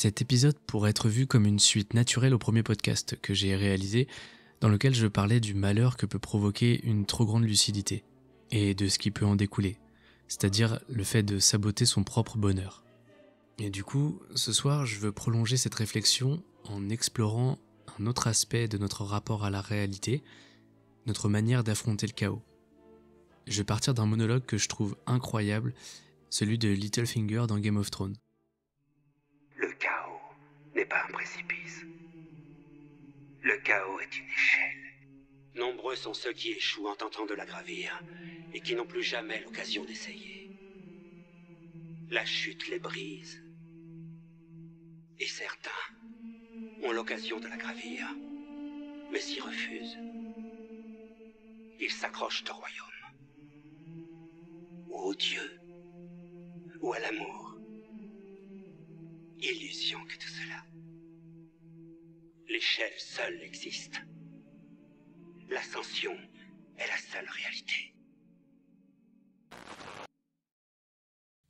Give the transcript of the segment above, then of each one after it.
Cet épisode pourrait être vu comme une suite naturelle au premier podcast que j'ai réalisé, dans lequel je parlais du malheur que peut provoquer une trop grande lucidité, et de ce qui peut en découler, c'est-à-dire le fait de saboter son propre bonheur. Et du coup, ce soir, je veux prolonger cette réflexion en explorant un autre aspect de notre rapport à la réalité, notre manière d'affronter le chaos. Je vais partir d'un monologue que je trouve incroyable, celui de Littlefinger dans Game of Thrones. Le chaos n'est pas un précipice. Le chaos est une échelle. Nombreux sont ceux qui échouent en tentant de la gravir et qui n'ont plus jamais l'occasion d'essayer. La chute les brise. Et certains ont l'occasion de la gravir, mais s'y refusent. Ils s'accrochent au royaume, ou au Dieu, ou à l'amour. Illusion que tout cela. L'échelle seule existe. L'ascension est la seule réalité.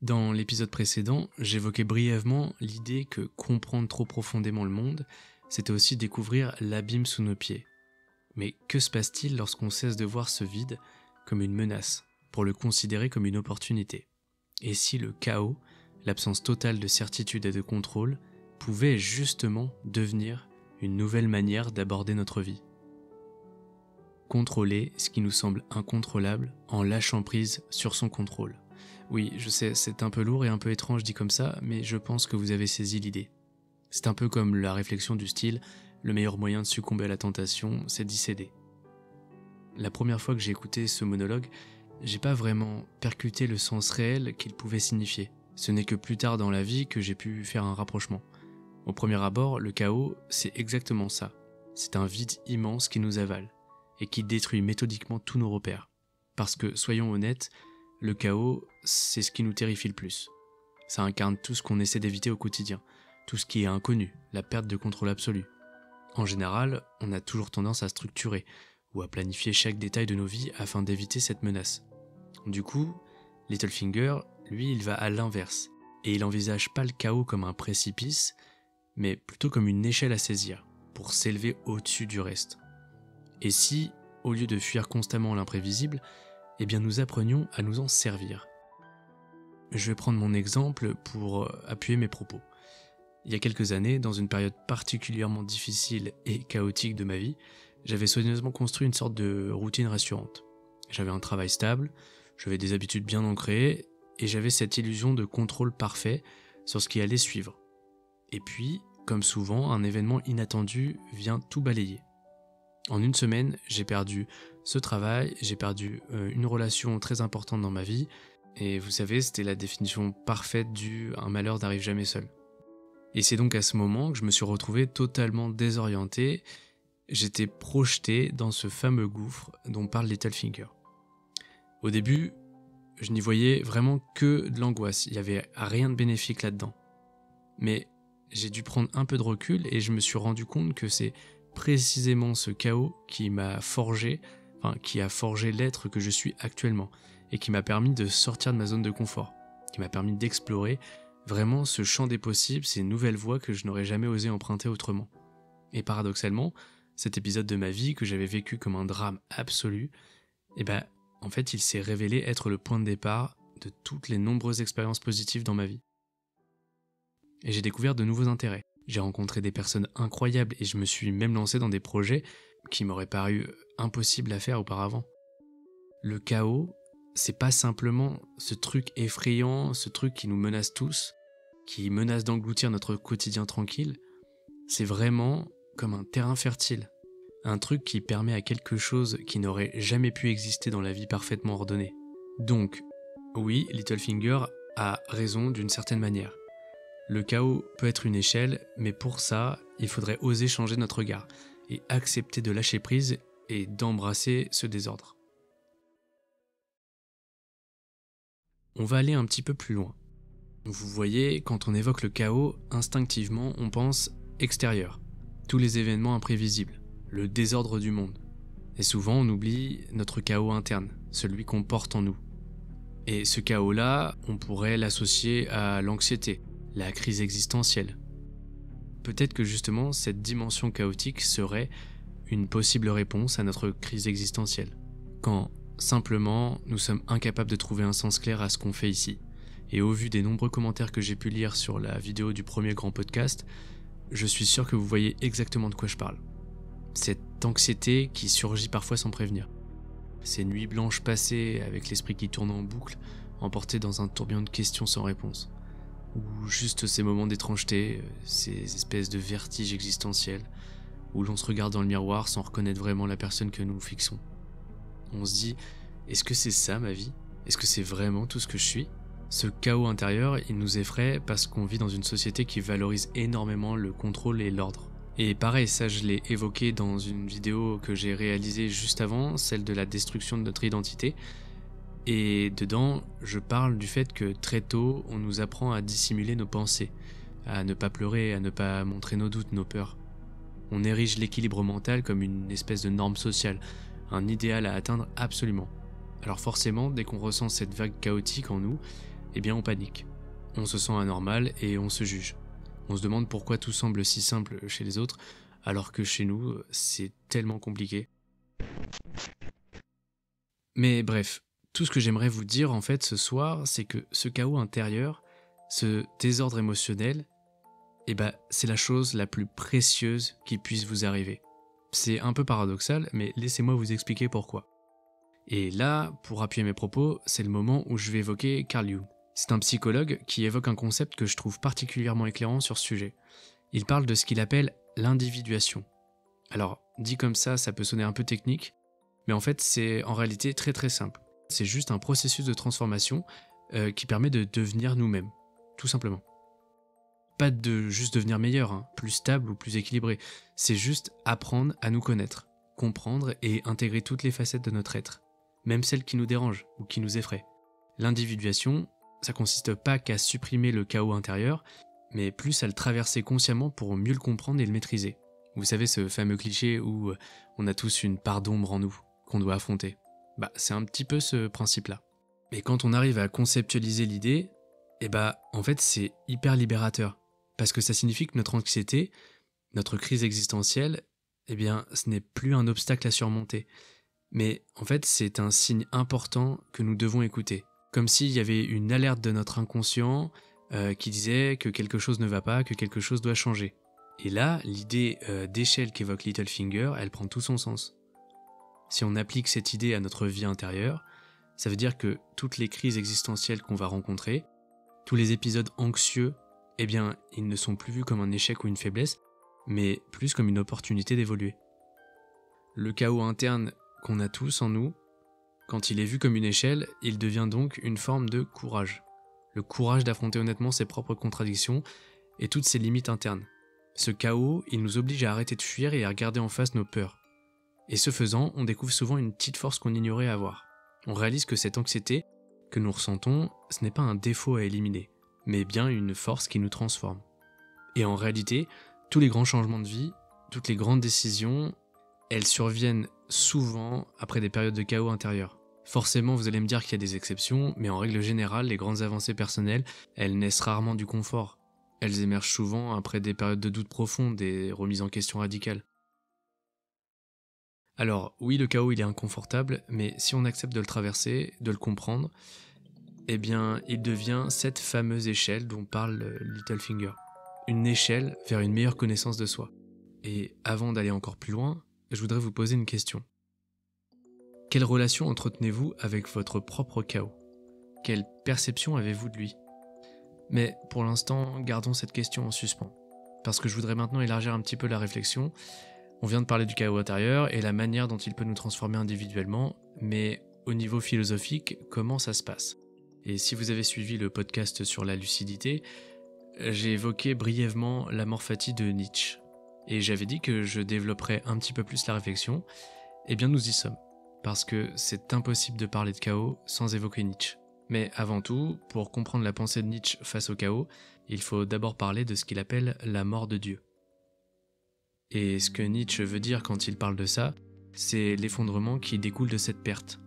Dans l'épisode précédent, j'évoquais brièvement l'idée que comprendre trop profondément le monde, c'était aussi découvrir l'abîme sous nos pieds. Mais que se passe-t-il lorsqu'on cesse de voir ce vide comme une menace, pour le considérer comme une opportunité? Et si le chaos, l'absence totale de certitude et de contrôle, pouvait justement devenir une nouvelle manière d'aborder notre vie? Contrôler ce qui nous semble incontrôlable en lâchant prise sur son contrôle. Oui, je sais, c'est un peu lourd et un peu étrange dit comme ça, mais je pense que vous avez saisi l'idée. C'est un peu comme la réflexion du style « le meilleur moyen de succomber à la tentation, c'est d'y céder ». La première fois que j'ai écouté ce monologue, j'ai pas vraiment percuté le sens réel qu'il pouvait signifier. Ce n'est que plus tard dans la vie que j'ai pu faire un rapprochement. Au premier abord, le chaos, c'est exactement ça. C'est un vide immense qui nous avale et qui détruit méthodiquement tous nos repères. Parce que, soyons honnêtes, le chaos, c'est ce qui nous terrifie le plus. Ça incarne tout ce qu'on essaie d'éviter au quotidien, tout ce qui est inconnu, la perte de contrôle absolu. En général, on a toujours tendance à structurer ou à planifier chaque détail de nos vies afin d'éviter cette menace. Du coup, Littlefinger, lui, il va à l'inverse, et il envisage pas le chaos comme un précipice, mais plutôt comme une échelle à saisir, pour s'élever au-dessus du reste. Et si, au lieu de fuir constamment l'imprévisible, eh bien nous apprenions à nous en servir. Je vais prendre mon exemple pour appuyer mes propos. Il y a quelques années, dans une période particulièrement difficile et chaotique de ma vie, j'avais soigneusement construit une sorte de routine rassurante. J'avais un travail stable, j'avais des habitudes bien ancrées, et j'avais cette illusion de contrôle parfait sur ce qui allait suivre. Et puis, comme souvent, un événement inattendu vient tout balayer. En une semaine, j'ai perdu ce travail, j'ai perdu une relation très importante dans ma vie, et vous savez, c'était la définition parfaite du « un malheur n'arrive jamais seul ». Et c'est donc à ce moment que je me suis retrouvé totalement désorienté, j'étais projeté dans ce fameux gouffre dont parle Littlefinger. Au début, je n'y voyais vraiment que de l'angoisse, il n'y avait rien de bénéfique là-dedans. Mais j'ai dû prendre un peu de recul et je me suis rendu compte que c'est précisément ce chaos qui a forgé l'être que je suis actuellement et qui m'a permis de sortir de ma zone de confort, qui m'a permis d'explorer vraiment ce champ des possibles, ces nouvelles voies que je n'aurais jamais osé emprunter autrement. Et paradoxalement, cet épisode de ma vie que j'avais vécu comme un drame absolu, en fait, il s'est révélé être le point de départ de toutes les nombreuses expériences positives dans ma vie. Et j'ai découvert de nouveaux intérêts. J'ai rencontré des personnes incroyables et je me suis même lancé dans des projets qui m'auraient paru impossibles à faire auparavant. Le chaos, c'est pas simplement ce truc effrayant, ce truc qui nous menace tous, qui menace d'engloutir notre quotidien tranquille. C'est vraiment comme un terrain fertile. Un truc qui permet à quelque chose qui n'aurait jamais pu exister dans la vie parfaitement ordonnée. Donc, oui, Littlefinger a raison d'une certaine manière. Le chaos peut être une échelle, mais pour ça, il faudrait oser changer notre regard et accepter de lâcher prise et d'embrasser ce désordre. On va aller un petit peu plus loin. Vous voyez, quand on évoque le chaos, instinctivement, on pense extérieur, tous les événements imprévisibles, le désordre du monde. Et souvent, on oublie notre chaos interne, celui qu'on porte en nous. Et ce chaos-là, on pourrait l'associer à l'anxiété, la crise existentielle. peut-être que justement cette dimension chaotique serait une possible réponse à notre crise existentielle, quand simplement nous sommes incapables de trouver un sens clair à ce qu'on fait ici. Et au vu des nombreux commentaires que j'ai pu lire sur la vidéo du premier grand podcast, je suis sûr que vous voyez exactement de quoi je parle. Cette anxiété qui surgit parfois sans prévenir. Ces nuits blanches passées avec l'esprit qui tourne en boucle, emporté dans un tourbillon de questions sans réponse. Ou juste ces moments d'étrangeté, ces espèces de vertiges existentiels, où l'on se regarde dans le miroir sans reconnaître vraiment la personne que nous fixons. On se dit, est-ce que c'est ça ma vie ? Est-ce que c'est vraiment tout ce que je suis ? Ce chaos intérieur, il nous effraie parce qu'on vit dans une société qui valorise énormément le contrôle et l'ordre. Et pareil, ça je l'ai évoqué dans une vidéo que j'ai réalisée juste avant, celle de la destruction de notre identité. Et dedans, je parle du fait que très tôt, on nous apprend à dissimuler nos pensées, à ne pas pleurer, à ne pas montrer nos doutes, nos peurs. On érige l'équilibre mental comme une espèce de norme sociale, un idéal à atteindre absolument. Alors forcément, dès qu'on ressent cette vague chaotique en nous, eh bien on panique. On se sent anormal et on se juge. On se demande pourquoi tout semble si simple chez les autres, alors que chez nous, c'est tellement compliqué. Mais bref, tout ce que j'aimerais vous dire en fait ce soir, c'est que ce chaos intérieur, ce désordre émotionnel, c'est la chose la plus précieuse qui puisse vous arriver. C'est un peu paradoxal, mais laissez-moi vous expliquer pourquoi. Et là, pour appuyer mes propos, c'est le moment où je vais évoquer Carl Jung. C'est un psychologue qui évoque un concept que je trouve particulièrement éclairant sur ce sujet. Il parle de ce qu'il appelle l'individuation. Alors, dit comme ça peut sonner un peu technique, mais en fait c'est en réalité très très simple. C'est juste un processus de transformation qui permet de devenir nous-mêmes, tout simplement. Pas de juste devenir meilleur, plus stable ou plus équilibré, c'est juste apprendre à nous connaître, comprendre et intégrer toutes les facettes de notre être, même celles qui nous dérangent ou qui nous effraient. L'individuation, ça consiste pas qu'à supprimer le chaos intérieur, mais plus à le traverser consciemment pour mieux le comprendre et le maîtriser. Vous savez ce fameux cliché où on a tous une part d'ombre en nous, qu'on doit affronter. C'est un petit peu ce principe-là. Et quand on arrive à conceptualiser l'idée, en fait c'est hyper libérateur. Parce que ça signifie que notre anxiété, notre crise existentielle, ce n'est plus un obstacle à surmonter. Mais en fait c'est un signe important que nous devons écouter. Comme s'il y avait une alerte de notre inconscient qui disait que quelque chose ne va pas, que quelque chose doit changer. Et là, l'idée d'échelle qu'évoque Littlefinger, elle prend tout son sens. Si on applique cette idée à notre vie intérieure, ça veut dire que toutes les crises existentielles qu'on va rencontrer, tous les épisodes anxieux, ils ne sont plus vus comme un échec ou une faiblesse, mais plus comme une opportunité d'évoluer. Le chaos interne qu'on a tous en nous, quand il est vu comme une échelle, il devient donc une forme de courage. Le courage d'affronter honnêtement ses propres contradictions et toutes ses limites internes. Ce chaos, il nous oblige à arrêter de fuir et à regarder en face nos peurs. Et ce faisant, on découvre souvent une petite force qu'on ignorait avoir. On réalise que cette anxiété que nous ressentons, ce n'est pas un défaut à éliminer, mais bien une force qui nous transforme. Et en réalité, tous les grands changements de vie, toutes les grandes décisions, elles surviennent souvent après des périodes de chaos intérieur. Forcément, vous allez me dire qu'il y a des exceptions, mais en règle générale, les grandes avancées personnelles, elles naissent rarement du confort. Elles émergent souvent après des périodes de doute profond, des remises en question radicales. Alors, oui, le chaos, il est inconfortable, mais si on accepte de le traverser, de le comprendre, il devient cette fameuse échelle dont parle Littlefinger. Une échelle vers une meilleure connaissance de soi. Et avant d'aller encore plus loin, je voudrais vous poser une question. Quelle relation entretenez-vous avec votre propre chaos ? Quelle perception avez-vous de lui ? Mais pour l'instant, gardons cette question en suspens. Parce que je voudrais maintenant élargir un petit peu la réflexion. On vient de parler du chaos intérieur et la manière dont il peut nous transformer individuellement, mais au niveau philosophique, comment ça se passe ? Et si vous avez suivi le podcast sur la lucidité, j'ai évoqué brièvement l'amor fati de Nietzsche. Et j'avais dit que je développerais un petit peu plus la réflexion. Eh bien nous y sommes. Parce que c'est impossible de parler de chaos sans évoquer Nietzsche. Mais avant tout, pour comprendre la pensée de Nietzsche face au chaos, il faut d'abord parler de ce qu'il appelle la mort de Dieu. Et ce que Nietzsche veut dire quand il parle de ça, c'est l'effondrement qui découle de cette perte.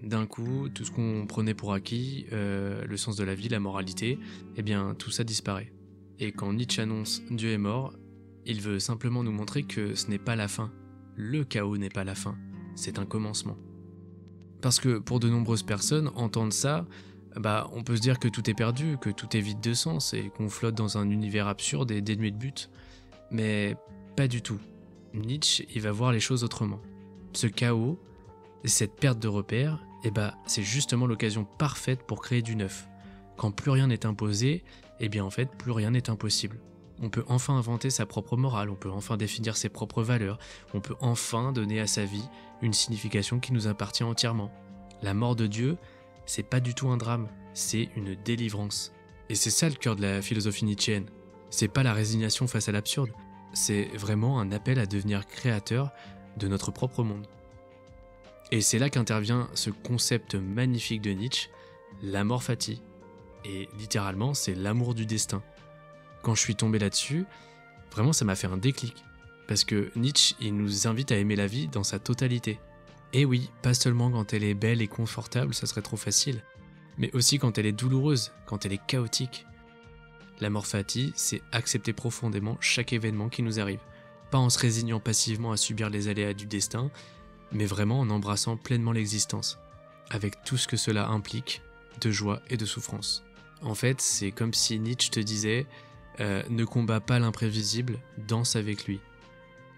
D'un coup, tout ce qu'on prenait pour acquis, le sens de la vie, la moralité, tout ça disparaît. Et quand Nietzsche annonce « Dieu est mort », il veut simplement nous montrer que ce n'est pas la fin. Le chaos n'est pas la fin, c'est un commencement. Parce que pour de nombreuses personnes, entendre ça, on peut se dire que tout est perdu, que tout est vide de sens et qu'on flotte dans un univers absurde et dénué de but. Mais pas du tout. Nietzsche, il va voir les choses autrement. Ce chaos, cette perte de repères, c'est justement l'occasion parfaite pour créer du neuf. Quand plus rien n'est imposé, en fait, plus rien n'est impossible. On peut enfin inventer sa propre morale, on peut enfin définir ses propres valeurs, on peut enfin donner à sa vie une signification qui nous appartient entièrement. La mort de Dieu, c'est pas du tout un drame, c'est une délivrance. Et c'est ça le cœur de la philosophie nietzschéenne. C'est pas la résignation face à l'absurde, c'est vraiment un appel à devenir créateur de notre propre monde. Et c'est là qu'intervient ce concept magnifique de Nietzsche, l'amor fati. Et littéralement, c'est l'amour du destin. Quand je suis tombé là-dessus, vraiment ça m'a fait un déclic. Parce que Nietzsche, il nous invite à aimer la vie dans sa totalité. Et oui, pas seulement quand elle est belle et confortable, ça serait trop facile, mais aussi quand elle est douloureuse, quand elle est chaotique. L'amor fati, c'est accepter profondément chaque événement qui nous arrive. Pas en se résignant passivement à subir les aléas du destin, mais vraiment en embrassant pleinement l'existence, avec tout ce que cela implique de joie et de souffrance. En fait, c'est comme si Nietzsche te disait ne combat pas l'imprévisible, danse avec lui.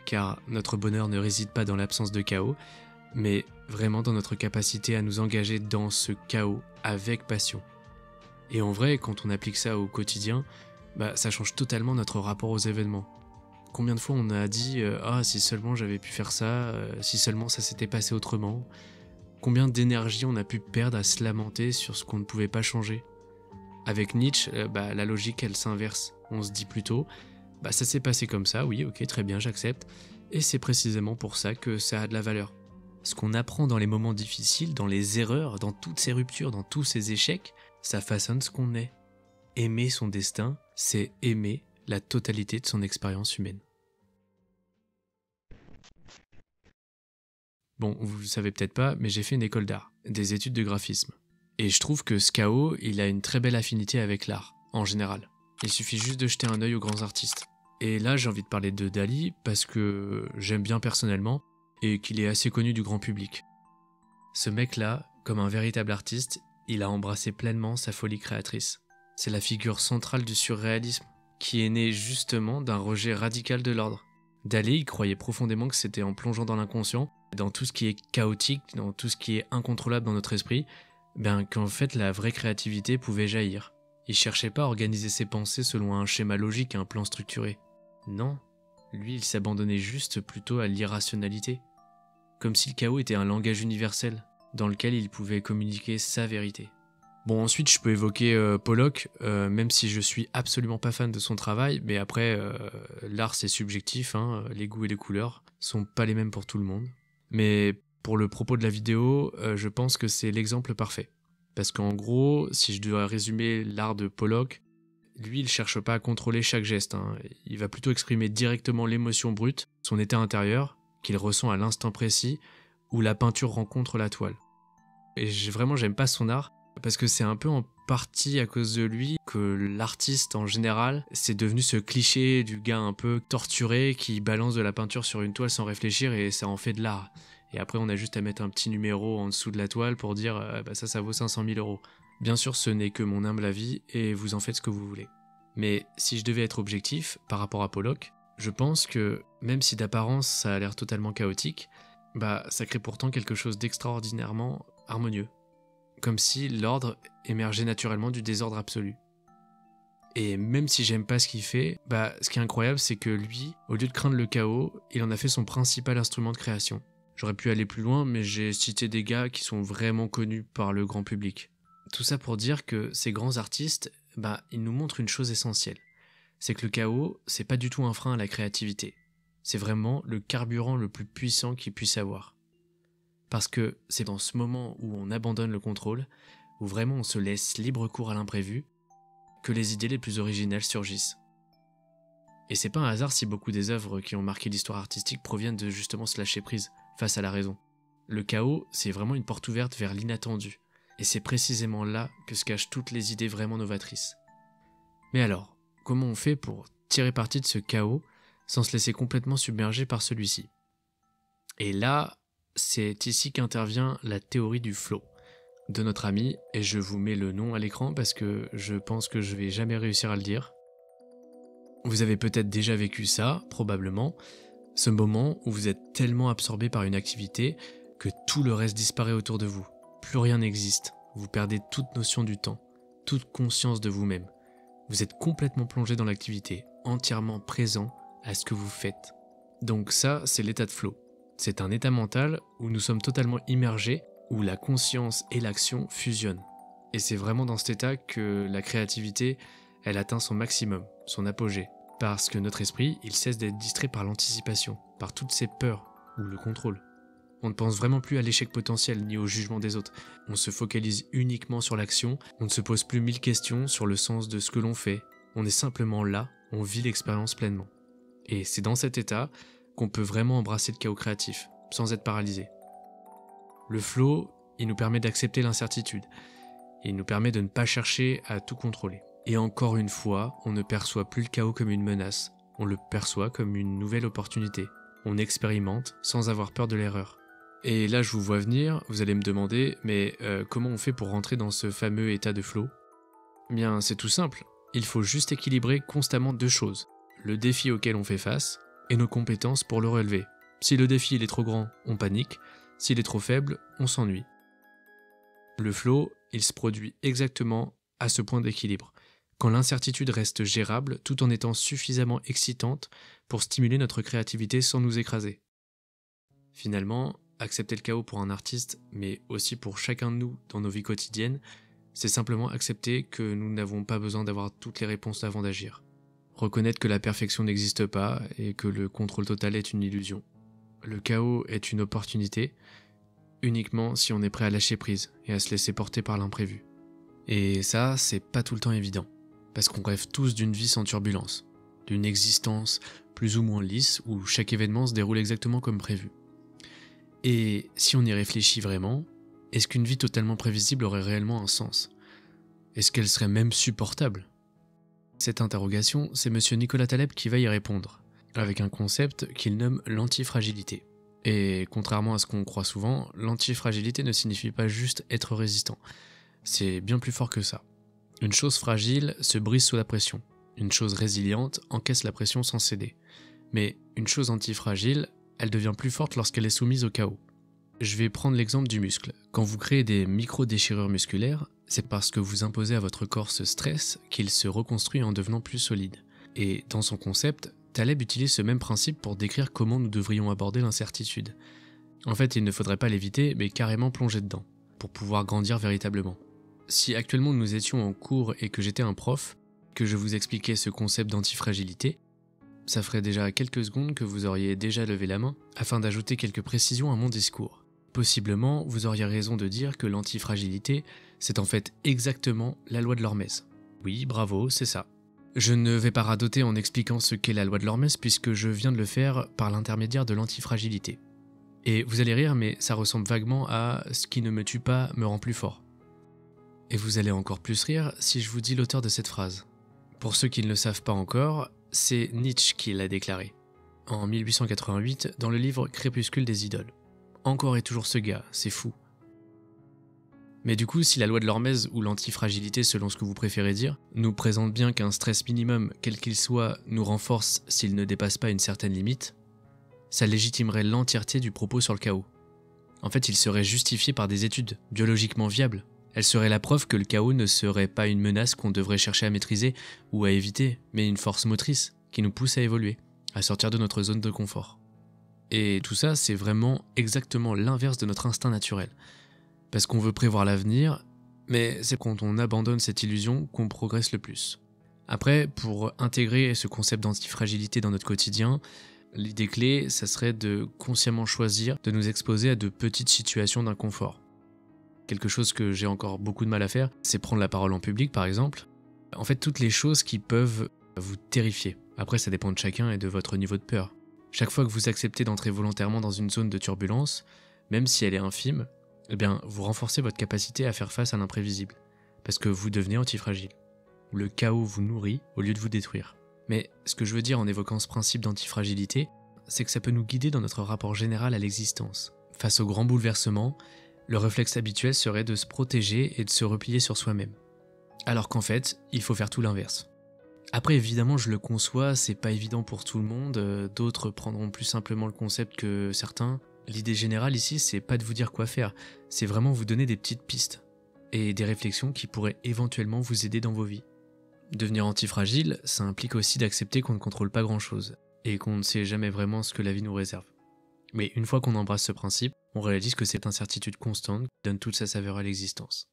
Car notre bonheur ne réside pas dans l'absence de chaos, mais vraiment dans notre capacité à nous engager dans ce chaos avec passion. Et en vrai, quand on applique ça au quotidien, ça change totalement notre rapport aux événements. Combien de fois on a dit « Ah, si seulement j'avais pu faire ça, si seulement ça s'était passé autrement ». Combien d'énergie on a pu perdre à se lamenter sur ce qu'on ne pouvait pas changer. Avec Nietzsche, la logique, elle s'inverse. On se dit plutôt « ça s'est passé comme ça, oui, ok, très bien, j'accepte. Et c'est précisément pour ça que ça a de la valeur. » Ce qu'on apprend dans les moments difficiles, dans les erreurs, dans toutes ces ruptures, dans tous ces échecs, ça façonne ce qu'on est. Aimer son destin, c'est aimer la totalité de son expérience humaine. Bon, vous le savez peut-être pas, mais j'ai fait une école d'art, des études de graphisme. Et je trouve que ce chaos, il a une très belle affinité avec l'art, en général. Il suffit juste de jeter un œil aux grands artistes. Et là, j'ai envie de parler de Dali, parce que j'aime bien personnellement, et qu'il est assez connu du grand public. Ce mec-là, comme un véritable artiste, il a embrassé pleinement sa folie créatrice. C'est la figure centrale du surréalisme, qui est née justement d'un rejet radical de l'ordre. Dali, il croyait profondément que c'était en plongeant dans l'inconscient, dans tout ce qui est chaotique, dans tout ce qui est incontrôlable dans notre esprit, qu'en fait la vraie créativité pouvait jaillir. Il cherchait pas à organiser ses pensées selon un schéma logique, un plan structuré. Non, lui il s'abandonnait juste plutôt à l'irrationalité. Comme si le chaos était un langage universel, dans lequel il pouvait communiquer sa vérité. Bon, ensuite je peux évoquer Pollock, même si je suis absolument pas fan de son travail, mais après, l'art c'est subjectif, les goûts et les couleurs sont pas les mêmes pour tout le monde. Mais pour le propos de la vidéo, je pense que c'est l'exemple parfait. Parce qu'en gros, si je dois résumer l'art de Pollock, lui il cherche pas à contrôler chaque geste, il va plutôt exprimer directement l'émotion brute, son état intérieur, qu'il ressent à l'instant précis, où la peinture rencontre la toile. Et vraiment j'aime pas son art, parce que c'est un peu en partie à cause de lui que l'artiste en général, c'est devenu ce cliché du gars un peu torturé qui balance de la peinture sur une toile sans réfléchir et ça en fait de l'art. Et après on a juste à mettre un petit numéro en dessous de la toile pour dire ça vaut 500 000 €. Bien sûr ce n'est que mon humble avis et vous en faites ce que vous voulez. Mais si je devais être objectif par rapport à Pollock, je pense que même si d'apparence ça a l'air totalement chaotique, ça crée pourtant quelque chose d'extraordinairement harmonieux. Comme si l'ordre émergeait naturellement du désordre absolu. Et même si j'aime pas ce qu'il fait, ce qui est incroyable c'est que lui, au lieu de craindre le chaos, il en a fait son principal instrument de création. J'aurais pu aller plus loin, mais j'ai cité des gars qui sont vraiment connus par le grand public. Tout ça pour dire que ces grands artistes, ils nous montrent une chose essentielle. C'est que le chaos, c'est pas du tout un frein à la créativité. C'est vraiment le carburant le plus puissant qu'il puisse avoir. Parce que c'est dans ce moment où on abandonne le contrôle, où vraiment on se laisse libre cours à l'imprévu, que les idées les plus originales surgissent. Et c'est pas un hasard si beaucoup des œuvres qui ont marqué l'histoire artistique proviennent de justement se lâcher prise face à la raison. Le chaos, c'est vraiment une porte ouverte vers l'inattendu. Et c'est précisément là que se cachent toutes les idées vraiment novatrices. Mais alors, comment on fait pour tirer parti de ce chaos sans se laisser complètement submerger par celui-ci. Et là, c'est ici qu'intervient la théorie du flow de notre ami, et je vous mets le nom à l'écran parce que je pense que je vais jamais réussir à le dire. Vous avez peut-être déjà vécu ça, probablement, ce moment où vous êtes tellement absorbé par une activité que tout le reste disparaît autour de vous. Plus rien n'existe, vous perdez toute notion du temps, toute conscience de vous-même. Vous êtes complètement plongé dans l'activité, entièrement présent à ce que vous faites. Donc ça, c'est l'état de flow. C'est un état mental où nous sommes totalement immergés, où la conscience et l'action fusionnent. Et c'est vraiment dans cet état que la créativité, elle atteint son maximum, son apogée. Parce que notre esprit, il cesse d'être distrait par l'anticipation, par toutes ses peurs ou le contrôle. On ne pense vraiment plus à l'échec potentiel ni au jugement des autres. On se focalise uniquement sur l'action, on ne se pose plus 1000 questions sur le sens de ce que l'on fait. On est simplement là, on vit l'expérience pleinement. Et c'est dans cet état qu'on peut vraiment embrasser le chaos créatif, sans être paralysé. Le flow, il nous permet d'accepter l'incertitude. Il nous permet de ne pas chercher à tout contrôler. Et encore une fois, on ne perçoit plus le chaos comme une menace, on le perçoit comme une nouvelle opportunité. On expérimente sans avoir peur de l'erreur. Et là, je vous vois venir, vous allez me demander, mais comment on fait pour rentrer dans ce fameux état de flow ? Bien, c'est tout simple. Il faut juste équilibrer constamment deux choses. Le défi auquel on fait face et nos compétences pour le relever. Si le défi il est trop grand, on panique. S'il est trop faible, on s'ennuie. Le flow, il se produit exactement à ce point d'équilibre. Quand l'incertitude reste gérable tout en étant suffisamment excitante pour stimuler notre créativité sans nous écraser. Finalement, accepter le chaos pour un artiste, mais aussi pour chacun de nous dans nos vies quotidiennes, c'est simplement accepter que nous n'avons pas besoin d'avoir toutes les réponses avant d'agir. Reconnaître que la perfection n'existe pas et que le contrôle total est une illusion. Le chaos est une opportunité, uniquement si on est prêt à lâcher prise et à se laisser porter par l'imprévu. Et ça, c'est pas tout le temps évident, parce qu'on rêve tous d'une vie sans turbulence, d'une existence plus ou moins lisse où chaque événement se déroule exactement comme prévu. Et si on y réfléchit vraiment, est-ce qu'une vie totalement prévisible aurait réellement un sens ? Est-ce qu'elle serait même supportable ? Cette interrogation, c'est monsieur Nicolas Taleb qui va y répondre, avec un concept qu'il nomme l'antifragilité. Et contrairement à ce qu'on croit souvent, l'antifragilité ne signifie pas juste être résistant. C'est bien plus fort que ça. Une chose fragile se brise sous la pression. Une chose résiliente encaisse la pression sans céder. Mais une chose antifragile, elle devient plus forte lorsqu'elle est soumise au chaos. Je vais prendre l'exemple du muscle. Quand vous créez des micro-déchirures musculaires, c'est parce que vous imposez à votre corps ce stress qu'il se reconstruit en devenant plus solide. Et dans son concept, Taleb utilise ce même principe pour décrire comment nous devrions aborder l'incertitude. En fait, il ne faudrait pas l'éviter, mais carrément plonger dedans, pour pouvoir grandir véritablement. Si actuellement nous étions en cours et que j'étais un prof, que je vous expliquais ce concept d'antifragilité, ça ferait déjà quelques secondes que vous auriez déjà levé la main afin d'ajouter quelques précisions à mon discours. Possiblement, vous auriez raison de dire que l'antifragilité, c'est en fait exactement la loi de l'Hormèse. Oui, bravo, c'est ça. Je ne vais pas radoter en expliquant ce qu'est la loi de l'Hormèse puisque je viens de le faire par l'intermédiaire de l'antifragilité. Et vous allez rire, mais ça ressemble vaguement à « ce qui ne me tue pas me rend plus fort ». Et vous allez encore plus rire si je vous dis l'auteur de cette phrase. Pour ceux qui ne le savent pas encore, c'est Nietzsche qui l'a déclaré, en 1888 dans le livre Crépuscule des idoles. Encore et toujours ce gars, c'est fou. Mais du coup, si la loi de l'Hormèse ou l'antifragilité selon ce que vous préférez dire, nous présente bien qu'un stress minimum, quel qu'il soit, nous renforce s'il ne dépasse pas une certaine limite, ça légitimerait l'entièreté du propos sur le chaos. En fait, il serait justifié par des études biologiquement viables. Elle serait la preuve que le chaos ne serait pas une menace qu'on devrait chercher à maîtriser ou à éviter, mais une force motrice qui nous pousse à évoluer, à sortir de notre zone de confort. Et tout ça, c'est vraiment exactement l'inverse de notre instinct naturel. Parce qu'on veut prévoir l'avenir, mais c'est quand on abandonne cette illusion qu'on progresse le plus. Après, pour intégrer ce concept d'antifragilité dans notre quotidien, l'idée clé, ça serait de consciemment choisir de nous exposer à de petites situations d'inconfort. Quelque chose que j'ai encore beaucoup de mal à faire, c'est prendre la parole en public par exemple. En fait, toutes les choses qui peuvent vous terrifier. Après, ça dépend de chacun et de votre niveau de peur. Chaque fois que vous acceptez d'entrer volontairement dans une zone de turbulence, même si elle est infime, eh bien, vous renforcez votre capacité à faire face à l'imprévisible, parce que vous devenez antifragile. Le chaos vous nourrit au lieu de vous détruire. Mais ce que je veux dire en évoquant ce principe d'antifragilité, c'est que ça peut nous guider dans notre rapport général à l'existence. Face aux grands bouleversements, le réflexe habituel serait de se protéger et de se replier sur soi-même. Alors qu'en fait, il faut faire tout l'inverse. Après, évidemment, je le conçois, c'est pas évident pour tout le monde, d'autres prendront plus simplement le concept que certains. L'idée générale ici, c'est pas de vous dire quoi faire, c'est vraiment vous donner des petites pistes et des réflexions qui pourraient éventuellement vous aider dans vos vies. Devenir antifragile, ça implique aussi d'accepter qu'on ne contrôle pas grand-chose et qu'on ne sait jamais vraiment ce que la vie nous réserve. Mais une fois qu'on embrasse ce principe, on réalise que cette incertitude constante donne toute sa saveur à l'existence.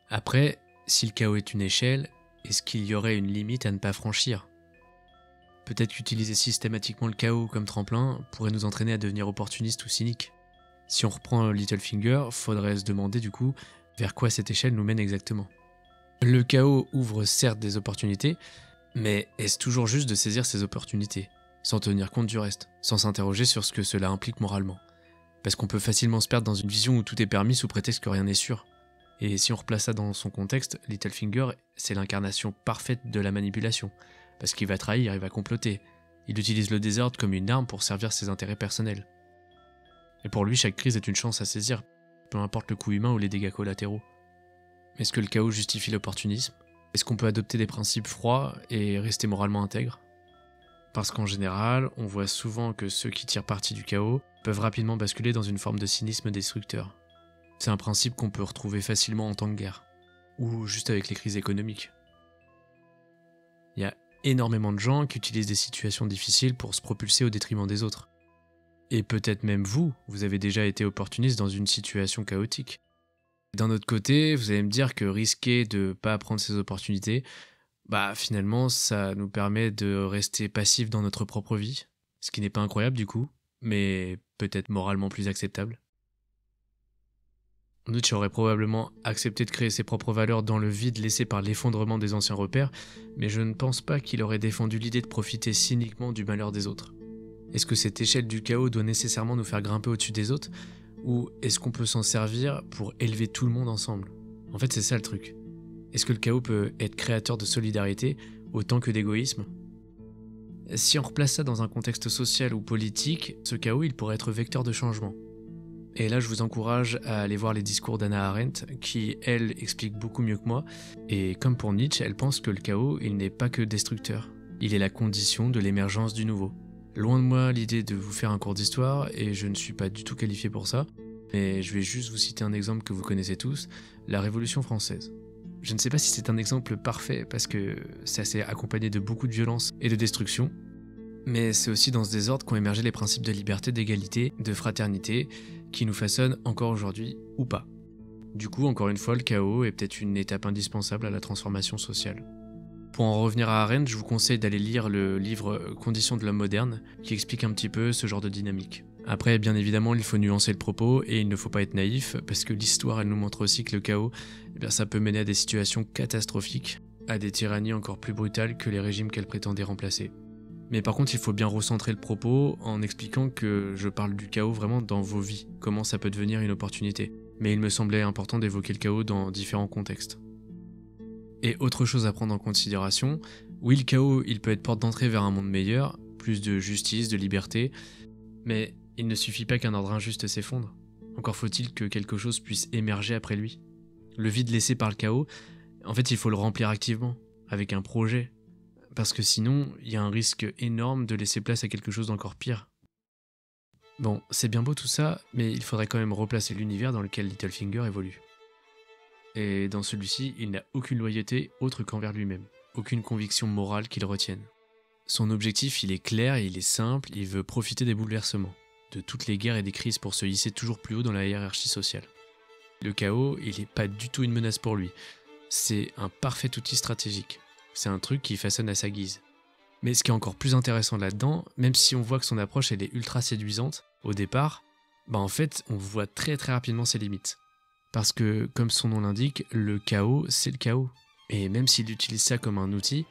Après, si le chaos est une échelle, est-ce qu'il y aurait une limite à ne pas franchir ? Peut-être qu'utiliser systématiquement le chaos comme tremplin pourrait nous entraîner à devenir opportuniste ou cynique. Si on reprend Littlefinger, faudrait se demander du coup vers quoi cette échelle nous mène exactement. Le chaos ouvre certes des opportunités, mais est-ce toujours juste de saisir ces opportunités, sans tenir compte du reste, sans s'interroger sur ce que cela implique moralement ? Parce qu'on peut facilement se perdre dans une vision où tout est permis sous prétexte que rien n'est sûr. Et si on replace ça dans son contexte, Littlefinger, c'est l'incarnation parfaite de la manipulation. Parce qu'il va trahir, il va comploter. Il utilise le désordre comme une arme pour servir ses intérêts personnels. Et pour lui, chaque crise est une chance à saisir, peu importe le coût humain ou les dégâts collatéraux. Est-ce que le chaos justifie l'opportunisme ? Est-ce qu'on peut adopter des principes froids et rester moralement intègre ? Parce qu'en général, on voit souvent que ceux qui tirent parti du chaos peuvent rapidement basculer dans une forme de cynisme destructeur. C'est un principe qu'on peut retrouver facilement en temps de guerre, ou juste avec les crises économiques. Il y a énormément de gens qui utilisent des situations difficiles pour se propulser au détriment des autres. Et peut-être même vous avez déjà été opportuniste dans une situation chaotique. D'un autre côté, vous allez me dire que risquer de ne pas prendre ces opportunités, finalement, ça nous permet de rester passifs dans notre propre vie, ce qui n'est pas incroyable du coup, mais peut-être moralement plus acceptable. Nietzsche aurait probablement accepté de créer ses propres valeurs dans le vide laissé par l'effondrement des anciens repères, mais je ne pense pas qu'il aurait défendu l'idée de profiter cyniquement du malheur des autres. Est-ce que cette échelle du chaos doit nécessairement nous faire grimper au-dessus des autres, ou est-ce qu'on peut s'en servir pour élever tout le monde ensemble ? En fait, c'est ça le truc. Est-ce que le chaos peut être créateur de solidarité autant que d'égoïsme ? Si on replace ça dans un contexte social ou politique, ce chaos il pourrait être vecteur de changement. Et là, je vous encourage à aller voir les discours d'Hannah Arendt, qui, elle, explique beaucoup mieux que moi. Et comme pour Nietzsche, elle pense que le chaos, il n'est pas que destructeur. Il est la condition de l'émergence du nouveau. Loin de moi l'idée de vous faire un cours d'histoire, et je ne suis pas du tout qualifié pour ça, mais je vais juste vous citer un exemple que vous connaissez tous, la Révolution française. Je ne sais pas si c'est un exemple parfait, parce que ça s'est accompagné de beaucoup de violence et de destruction, mais c'est aussi dans ce désordre qu'ont émergé les principes de liberté, d'égalité, de fraternité, qui nous façonnent encore aujourd'hui ou pas. Du coup, encore une fois, le chaos est peut-être une étape indispensable à la transformation sociale. Pour en revenir à Arendt, je vous conseille d'aller lire le livre Conditions de l'homme moderne, qui explique un petit peu ce genre de dynamique. Après, bien évidemment, il faut nuancer le propos et il ne faut pas être naïf, parce que l'histoire, elle nous montre aussi que le chaos, ça peut mener à des situations catastrophiques, à des tyrannies encore plus brutales que les régimes qu'elle prétendait remplacer. Mais par contre, il faut bien recentrer le propos en expliquant que je parle du chaos vraiment dans vos vies, comment ça peut devenir une opportunité. Mais il me semblait important d'évoquer le chaos dans différents contextes. Et autre chose à prendre en considération, oui, le chaos, il peut être porte d'entrée vers un monde meilleur, plus de justice, de liberté, mais il ne suffit pas qu'un ordre injuste s'effondre. Encore faut-il que quelque chose puisse émerger après lui. Le vide laissé par le chaos, en fait, il faut le remplir activement, avec un projet. Parce que sinon, il y a un risque énorme de laisser place à quelque chose d'encore pire. Bon, c'est bien beau tout ça, mais il faudrait quand même replacer l'univers dans lequel Littlefinger évolue. Et dans celui-ci, il n'a aucune loyauté autre qu'envers lui-même, aucune conviction morale qu'il retienne. Son objectif, il est clair et il est simple, il veut profiter des bouleversements, de toutes les guerres et des crises pour se hisser toujours plus haut dans la hiérarchie sociale. Le chaos, il n'est pas du tout une menace pour lui, c'est un parfait outil stratégique. C'est un truc qui façonne à sa guise. Mais ce qui est encore plus intéressant là-dedans, même si on voit que son approche elle est ultra séduisante, au départ, en fait, on voit très très rapidement ses limites. Parce que, comme son nom l'indique, le chaos, c'est le chaos. Et même s'il utilise ça comme un outil,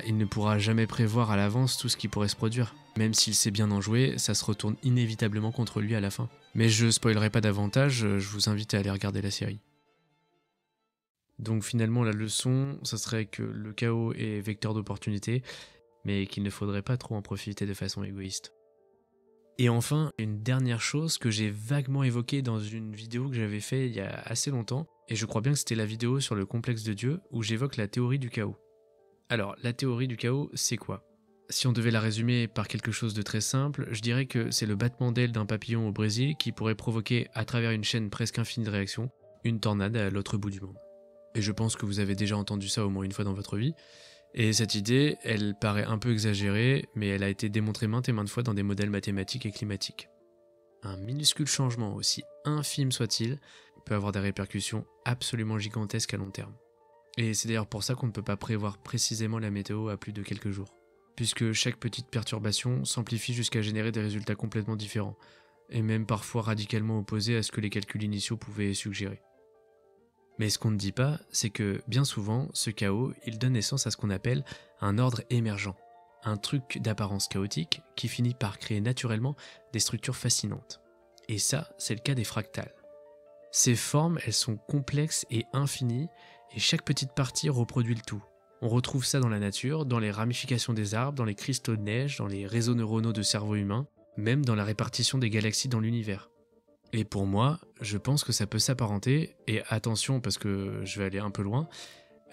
il ne pourra jamais prévoir à l'avance tout ce qui pourrait se produire. Même s'il sait bien en jouer, ça se retourne inévitablement contre lui à la fin. Mais je spoilerai pas davantage, je vous invite à aller regarder la série. Donc finalement la leçon, ça serait que le chaos est vecteur d'opportunité, mais qu'il ne faudrait pas trop en profiter de façon égoïste. Et enfin, une dernière chose que j'ai vaguement évoquée dans une vidéo que j'avais fait il y a assez longtemps, et je crois bien que c'était la vidéo sur le complexe de Dieu, où j'évoque la théorie du chaos. Alors, la théorie du chaos, c'est quoi ? Si on devait la résumer par quelque chose de très simple, je dirais que c'est le battement d'aile d'un papillon au Brésil qui pourrait provoquer, à travers une chaîne presque infinie de réactions, une tornade à l'autre bout du monde. Et je pense que vous avez déjà entendu ça au moins une fois dans votre vie. Et cette idée, elle paraît un peu exagérée, mais elle a été démontrée maintes et maintes fois dans des modèles mathématiques et climatiques. Un minuscule changement, aussi infime soit-il, peut avoir des répercussions absolument gigantesques à long terme. Et c'est d'ailleurs pour ça qu'on ne peut pas prévoir précisément la météo à plus de quelques jours, puisque chaque petite perturbation s'amplifie jusqu'à générer des résultats complètement différents, et même parfois radicalement opposés à ce que les calculs initiaux pouvaient suggérer. Mais ce qu'on ne dit pas, c'est que bien souvent, ce chaos, il donne naissance à ce qu'on appelle un ordre émergent, un truc d'apparence chaotique qui finit par créer naturellement des structures fascinantes. Et ça, c'est le cas des fractales. Ces formes, elles sont complexes et infinies, et chaque petite partie reproduit le tout. On retrouve ça dans la nature, dans les ramifications des arbres, dans les cristaux de neige, dans les réseaux neuronaux de cerveau humain, même dans la répartition des galaxies dans l'univers. Et pour moi, je pense que ça peut s'apparenter, et attention parce que je vais aller un peu loin,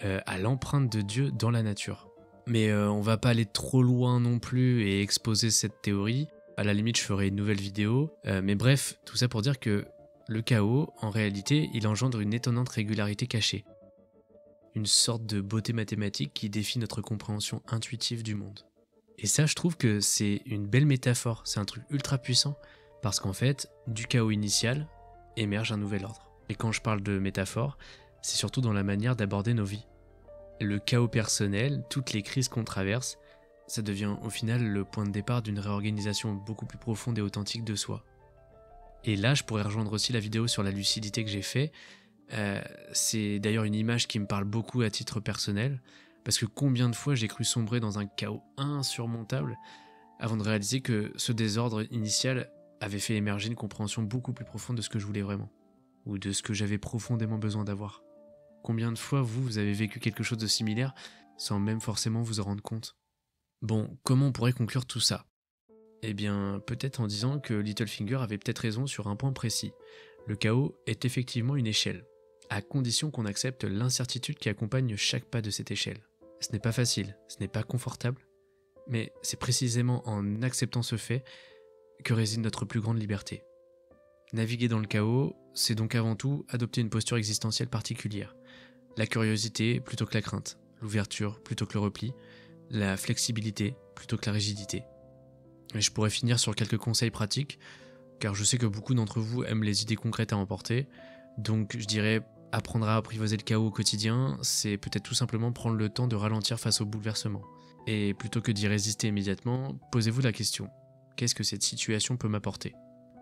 à l'empreinte de Dieu dans la nature. Mais on va pas aller trop loin non plus et exposer cette théorie. À la limite, je ferai une nouvelle vidéo. Mais bref, tout ça pour dire que le chaos, en réalité, il engendre une étonnante régularité cachée. Une sorte de beauté mathématique qui défie notre compréhension intuitive du monde. Et ça, je trouve que c'est une belle métaphore, c'est un truc ultra puissant. Parce qu'en fait, du chaos initial émerge un nouvel ordre. Et quand je parle de métaphore, c'est surtout dans la manière d'aborder nos vies. Le chaos personnel, toutes les crises qu'on traverse, ça devient au final le point de départ d'une réorganisation beaucoup plus profonde et authentique de soi. Et là, je pourrais rejoindre aussi la vidéo sur la lucidité que j'ai fait. C'est d'ailleurs une image qui me parle beaucoup à titre personnel, parce que combien de fois j'ai cru sombrer dans un chaos insurmontable avant de réaliser que ce désordre initial avait fait émerger une compréhension beaucoup plus profonde de ce que je voulais vraiment, ou de ce que j'avais profondément besoin d'avoir. Combien de fois vous avez vécu quelque chose de similaire sans même forcément vous en rendre compte ? Bon, comment on pourrait conclure tout ça ? Eh bien, peut-être en disant que Littlefinger avait peut-être raison sur un point précis. Le chaos est effectivement une échelle, à condition qu'on accepte l'incertitude qui accompagne chaque pas de cette échelle. Ce n'est pas facile, ce n'est pas confortable, mais c'est précisément en acceptant ce fait que réside notre plus grande liberté. Naviguer dans le chaos, c'est donc avant tout adopter une posture existentielle particulière. La curiosité plutôt que la crainte, l'ouverture plutôt que le repli, la flexibilité plutôt que la rigidité. Et je pourrais finir sur quelques conseils pratiques, car je sais que beaucoup d'entre vous aiment les idées concrètes à emporter, donc je dirais apprendre à apprivoiser le chaos au quotidien, c'est peut-être tout simplement prendre le temps de ralentir face au bouleversement. Et plutôt que d'y résister immédiatement, posez-vous la question. Qu'est-ce que cette situation peut m'apporter ?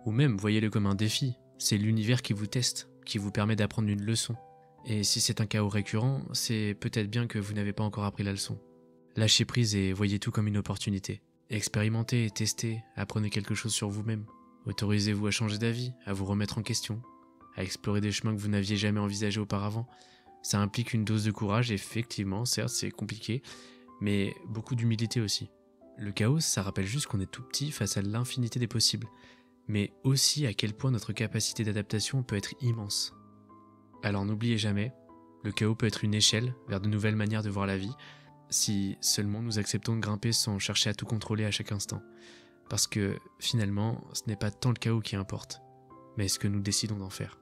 Ou même, voyez-le comme un défi. C'est l'univers qui vous teste, qui vous permet d'apprendre une leçon. Et si c'est un chaos récurrent, c'est peut-être bien que vous n'avez pas encore appris la leçon. Lâchez prise et voyez tout comme une opportunité. Expérimentez et testez, apprenez quelque chose sur vous-même. Autorisez-vous à changer d'avis, à vous remettre en question, à explorer des chemins que vous n'aviez jamais envisagés auparavant. Ça implique une dose de courage, effectivement, certes c'est compliqué, mais beaucoup d'humilité aussi. Le chaos, ça rappelle juste qu'on est tout petit face à l'infinité des possibles, mais aussi à quel point notre capacité d'adaptation peut être immense. Alors n'oubliez jamais, le chaos peut être une échelle vers de nouvelles manières de voir la vie, si seulement nous acceptons de grimper sans chercher à tout contrôler à chaque instant. Parce que finalement, ce n'est pas tant le chaos qui importe, mais ce que nous décidons d'en faire.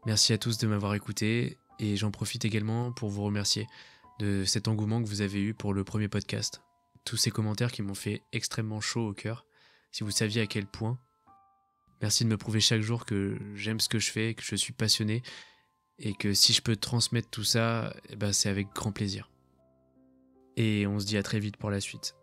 Merci à tous de m'avoir écouté, et j'en profite également pour vous remercier de cet engouement que vous avez eu pour le premier podcast. Tous ces commentaires qui m'ont fait extrêmement chaud au cœur, si vous saviez à quel point. Merci de me prouver chaque jour que j'aime ce que je fais, que je suis passionné, et que si je peux transmettre tout ça, c'est avec grand plaisir. Et on se dit à très vite pour la suite.